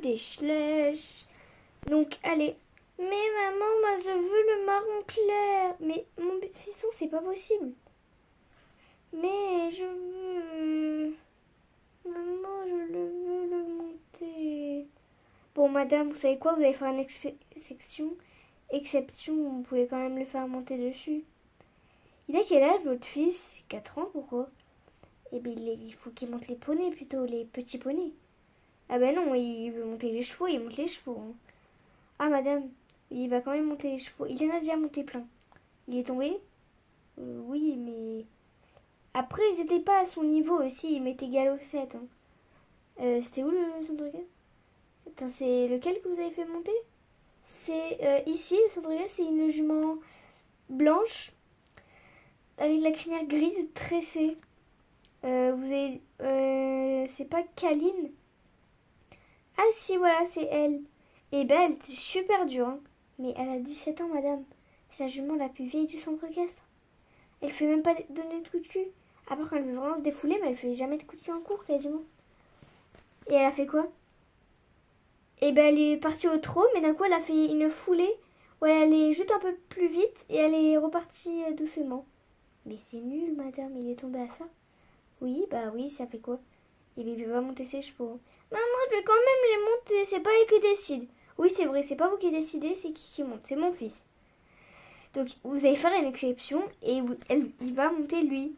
des flèches. Donc, allez. Mais maman, moi je veux le marron clair. Mais mon fiston, c'est pas possible. Mais je veux... Maman, je le veux le monter. Bon, madame, vous savez quoi? Vous allez faire une exception. Vous pouvez quand même le faire monter dessus. Il a quel âge, votre fils? 4 ans, pourquoi? Eh bien, il faut qu'il monte les poneys plutôt, les petits poneys. Ah ben non, il veut monter les chevaux, il monte les chevaux, hein. Ah, madame, il va quand même monter les chevaux. Il en a déjà monté plein. Il est tombé? Oui, mais... Après, ils étaient pas à son niveau aussi, ils mettaient galop 7, hein. C'était où le centre gaz? Attends, c'est lequel que vous avez fait monter? C'est ici, le centre gaz, c'est une jument blanche avec la crinière grise tressée. Vous avez... c'est pas Kaline? Ah si, voilà, c'est elle. Et ben, elle était super dure, hein. Mais elle a 17 ans, madame. C'est la jument la plus vieille du centre équestre. Elle fait même pas donner de coups de cul. À part quand elle veut vraiment se défouler, mais elle fait jamais de coups de cul en cours, quasiment. Et elle a fait quoi? Et ben, elle est partie au trot, mais d'un coup, elle a fait une foulée où elle allait juste un peu plus vite et elle est repartie doucement. Mais c'est nul, madame, il est tombé à ça. Oui, bah oui, ça fait quoi? Et bien, il va monter ses chevaux. Maman, je vais quand même les monter, c'est pas elle qui décide. Oui, c'est vrai, c'est pas vous qui décidez, c'est qui monte, c'est mon fils. Donc, vous allez faire une exception et il va monter lui.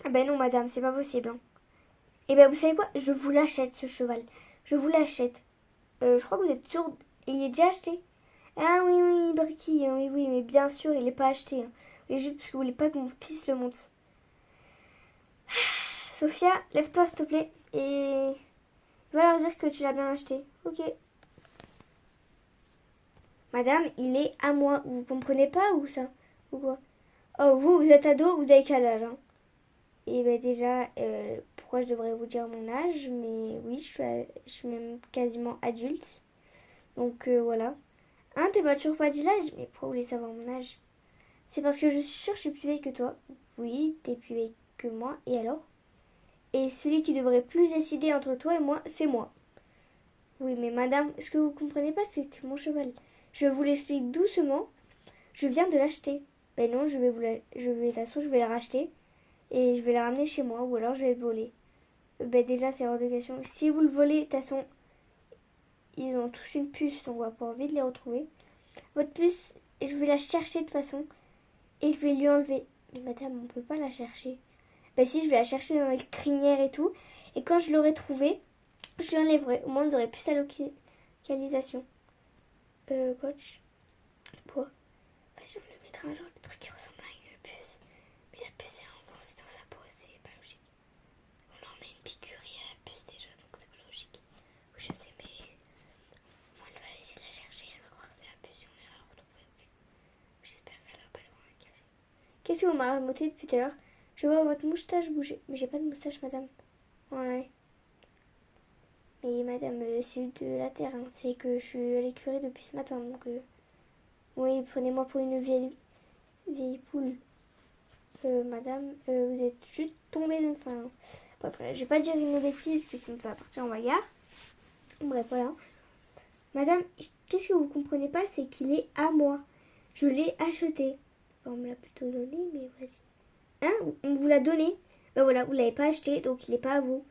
Ah ben non, madame, c'est pas possible, hein. Et ben, vous savez quoi? Je vous l'achète, ce cheval. Je vous l'achète. Je crois que vous êtes sourde. Il est déjà acheté. Ah oui, oui, Bricky, hein, oui, oui, mais bien sûr, il est pas acheté, hein. Mais juste parce que vous voulez pas que mon fils le monte. Sophia, lève-toi, s'il te plaît. Et va leur dire que tu l'as bien acheté. Ok. Madame, il est à moi. Vous comprenez pas ou ça? Ou quoi? Oh, vous êtes ado, vous avez quel âge, hein? Et ben déjà, pourquoi je devrais vous dire mon âge? Mais oui, je suis même quasiment adulte. Donc voilà. Hein, t'es pas toujours pas dit l'âge? Mais pourquoi vous voulez savoir mon âge? C'est parce que je suis sûre que je suis plus vieille que toi. Oui, t'es plus vieille que moi. Et alors? Et celui qui devrait plus décider entre toi et moi, c'est moi. Oui, mais madame, ce que vous comprenez pas, c'est que mon cheval. Je vous l'explique doucement. Je viens de l'acheter. Ben non, de toute façon, je vais le racheter et je vais le ramener chez moi ou alors je vais le voler. Ben déjà, c'est hors de question. Si vous le volez, de toute façon, ils ont tous une puce, donc on va pouvoir vite les retrouver. Votre puce, je vais la chercher de toute façon et je vais lui enlever. Mais madame, on peut pas la chercher. Ben si, je vais la chercher dans les crinières et tout. Et quand je l'aurai trouvée, je l'enlèverai. Au moins, vous aurez plus sa localisation. Coach, quoi? Vas-y, on lui mettra un genre de truc qui ressemble à une puce. Mais la puce est enfoncée dans sa peau, c'est pas logique. On en met une piqûre à la puce déjà, donc c'est pas logique. Oui, je sais, mais moi, elle va essayer de la chercher, elle va croire que c'est la puce et on ira la retrouver, ok? J'espère qu'elle va pas le voir la cacher. Qu'est-ce que vous m'avez raconté depuis tout à l'heure? Je vois votre moustache bouger. Mais j'ai pas de moustache, madame. Ouais. Mais madame, c'est de la terre, hein. C'est que je suis à l'écurie depuis ce matin, donc... Oui, prenez-moi pour une vieille poule. Madame, vous êtes juste tombée de... Enfin, bref, je vais pas dire une bêtise, puis sinon ça va partir en bagarre. Bref, voilà. Madame, qu'est-ce que vous comprenez pas, c'est qu'il est à moi. Je l'ai acheté. Enfin, on me l'a plutôt donné, mais vas-y. Hein? On vous l'a donné? Ben voilà, vous l'avez pas acheté, donc il est pas à vous.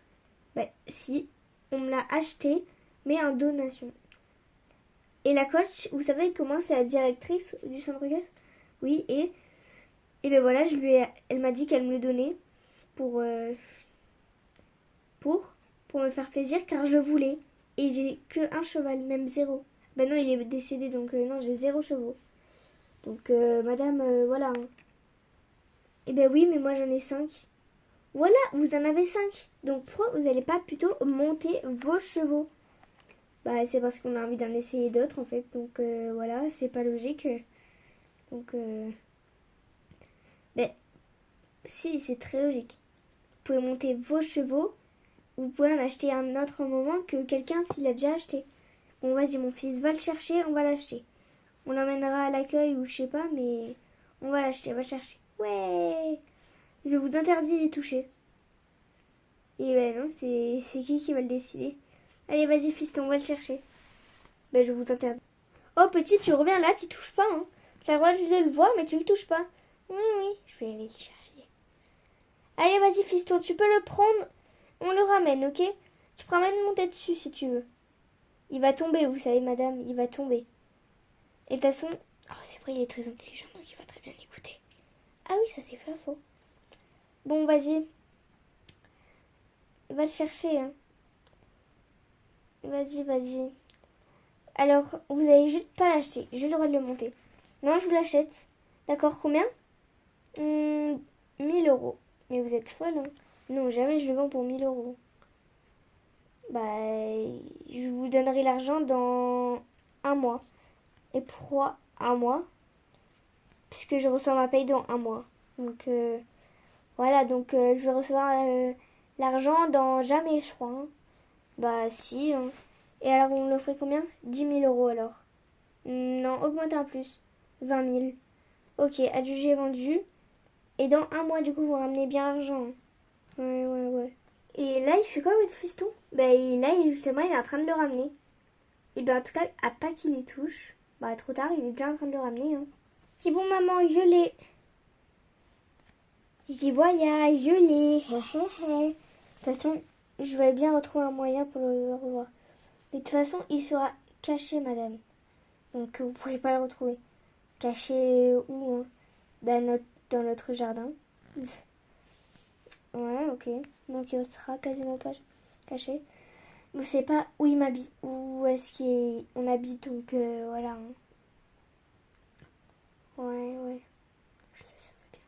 Ben si, on me l'a acheté, mais en donation. Et la coach, vous savez comment c'est la directrice du centre gaz? Oui, et ben voilà, elle m'a dit qu'elle me le donnait pour, pour, pour me faire plaisir car je voulais. Et j'ai que un cheval, même zéro. Ben non, il est décédé, donc non, j'ai 0 chevaux. Donc madame, voilà, hein. Et ben oui, mais moi j'en ai 5. Voilà, vous en avez 5. Donc pourquoi vous n'allez pas plutôt monter vos chevaux? Bah c'est parce qu'on a envie d'en essayer d'autres en fait. Donc voilà, c'est pas logique. Donc ben si, c'est très logique. Vous pouvez monter vos chevaux. Vous pouvez en acheter un autre moment que quelqu'un s'il a déjà acheté. Bon, vas-y, mon fils va le chercher, on va l'acheter. On l'emmènera à l'accueil ou je sais pas, mais on va l'acheter, on va le chercher. Ouais. Je vous interdis de les toucher. Et ben non, c'est qui va le décider? Allez, vas-y, fiston, on va le chercher. Ben, je vous interdis. Oh, petit, tu reviens là, tu touches pas, hein. Tu as le droit de le voir, mais tu le touches pas. Oui, oui, je vais aller le chercher. Allez, vas-y, fiston, tu peux le prendre. On le ramène, ok? Tu peux même monter dessus si tu veux. Il va tomber, vous savez, madame, il va tomber. Et de toute façon... Oh, c'est vrai, il est très intelligent, donc il va très bien écouter. Ah oui, ça c'est pas faux. Bon, vas-y. Va le chercher, hein. Vas-y, vas-y. Alors, vous allez juste pas l'acheter. J'ai le droit de le monter. Non, je vous l'achète. D'accord, combien 1000 euros. Mais vous êtes folle, hein. Non, jamais je le vends pour 1000 euros. Bah, je vous donnerai l'argent dans un mois. Et pourquoi un mois? Puisque je reçois ma paye dans un mois. Donc, voilà, donc je vais recevoir l'argent dans jamais, je crois. Hein. Bah, si. Hein. Et alors, on le fait combien 10 000 euros alors. Non, augmentez un plus. 20 000. Ok, adjugé vendu. Et dans un mois, du coup, vous ramenez bien l'argent. Ouais, ouais, ouais. Et là, il fait quoi votre fiston? Bah, là, justement, il est en train de le ramener. Et ben, en tout cas, à pas qu'il y touche. Bah, trop tard, il est déjà en train de le ramener. Hein. C'est bon, maman, je l'ai. J'y voyage, je l'ai. De toute façon, je vais bien retrouver un moyen pour le revoir. Mais de toute façon, il sera caché, madame. Donc, vous ne pourrez pas le retrouver. Caché où hein dans notre jardin. Ouais, ok. Donc, il sera quasiment pas caché. Vous savez pas où il m'habite, où est-ce qu'on habite, donc voilà. Hein. Ouais, ouais. Je le saurais bien.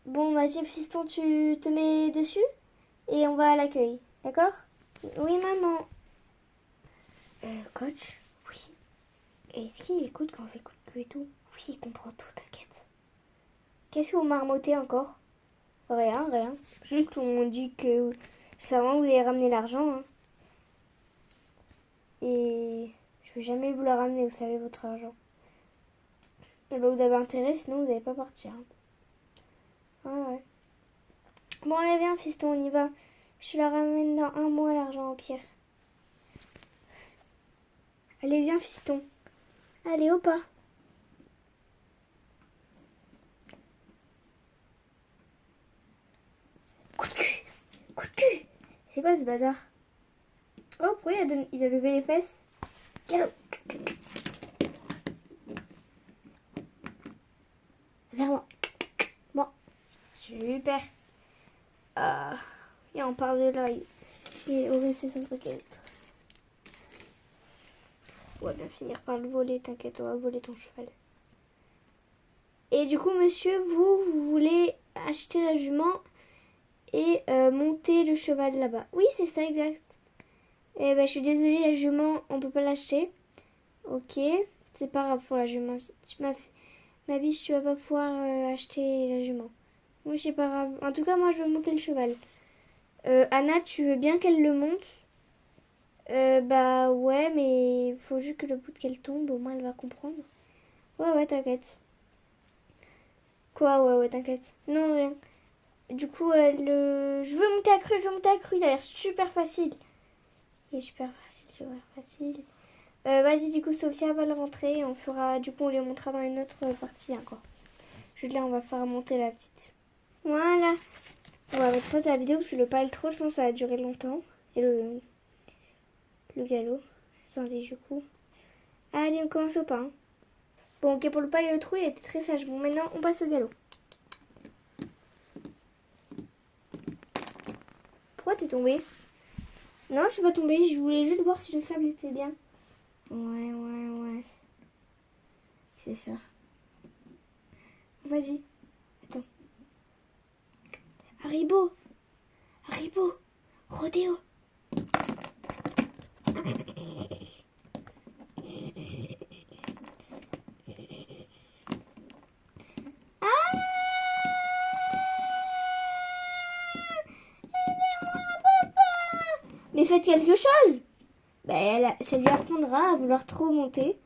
Bon, vas-y, fiston, tu te mets dessus et on va à l'accueil. D'accord? Oui, maman. Coach? Oui. Est-ce qu'il écoute quand j'écoute tout et tout? Oui, il comprend tout, t'inquiète. Qu'est-ce que vous marmottez encore? Rien, rien. Juste, on dit que c'est avant vous allez ramener l'argent. Hein. Et je vais jamais vous la ramener, vous savez, votre argent. Et ben, vous avez intérêt, sinon vous n'allez pas partir. Hein. Ah ouais. Bon, allez, viens, fiston, on y va. Je la ramène dans un mois, l'argent au pire. Allez, viens, fiston. Allez, au pas. Coup de cul. Coup de cul. C'est quoi ce bazar? Oh, pourquoi il a levé les fesses? Galop. Vers moi. Bon. Super. Et on part de là. Il est horrible ce centre équestre. On va bien finir par le voler, t'inquiète, on va voler ton cheval. Et du coup, monsieur, vous voulez acheter la jument et monter le cheval là-bas. Oui, c'est ça, exact. Eh ben, je suis désolée, la jument, on peut pas l'acheter. Ok, c'est pas grave pour la jument. Ma biche, tu vas pas pouvoir acheter la jument. Oui, c'est pas grave. En tout cas, moi, je veux monter le cheval. Anna, tu veux bien qu'elle le monte? Bah ouais, mais il faut juste que le bout qu'elle tombe, au moins elle va comprendre. Ouais, ouais, t'inquiète. Quoi, ouais, ouais, t'inquiète. Non, rien. Du coup, je veux monter à cru, je veux monter à cru. Il a l'air super facile. Il est super facile, super facile. Vas-y, du coup, Sophia va le rentrer. On fera, du coup, on les montrera dans une autre partie encore. Juste là, on va faire monter la petite. Voilà. On va mettre pause à la vidéo parce que le paltro, je pense, ça va durer longtemps. Et le galop. Attendez, du coup. Allez, on commence au pas. Hein. Bon, ok, pour le pas et le trou, il était très sage. Bon, maintenant, on passe au galop. Pourquoi t'es tombé? Non, je suis pas tombée. Je voulais juste voir si le sable était bien. Ouais, ouais, ouais. C'est ça. Vas-y. Attends. Haribo. Haribo. Rodéo. Mais faites quelque chose. Ben, ça lui apprendra à vouloir trop monter.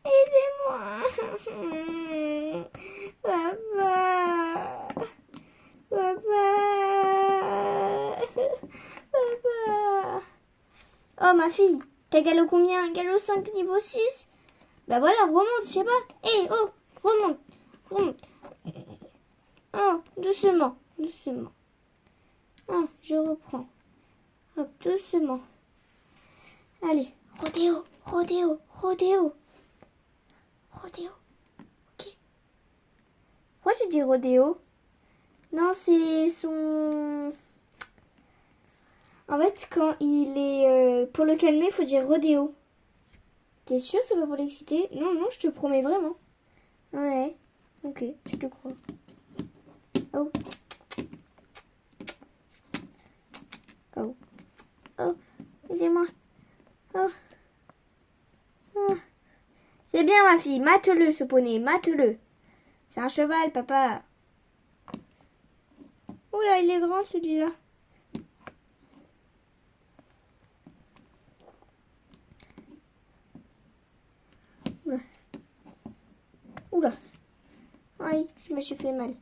Aidez-moi. Papa. Papa. Papa. Oh, ma fille, t'as galop combien? Galop 5 niveau 6? Bah voilà, remonte, je sais pas. Hé, oh, remonte, remonte. Oh, doucement, doucement. Oh, je reprends. Hop, doucement. Allez, rodéo, rodéo, rodéo. Rodéo, ok. Pourquoi tu dis rodéo? Non, c'est son... En fait, quand il est... pour le calmer, il faut dire rodéo. T'es sûr c'est pas pour l'exciter? Non, non, je te promets vraiment. Ouais, ok, je te crois. Oh. Oh. Oh, aidez-moi. Oh. Oh. C'est bien ma fille, mate-le ce poney, mate-le. C'est un cheval, papa. Oula, il est grand celui-là. Oula. Oula. Aïe, je me suis fait mal.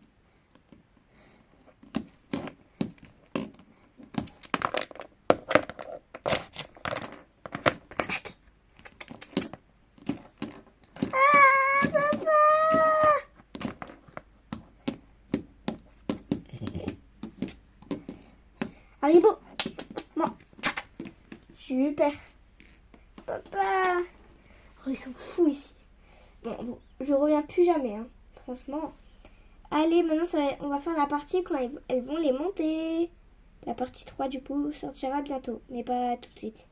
Ah, papa! Haribo. Bon. Super. Papa. Oh, ils sont fous ici. Bon, je reviens plus jamais, hein. Franchement. Allez, maintenant, on va faire la partie quand elles vont les monter. La partie 3, du coup, sortira bientôt. Mais pas tout de suite.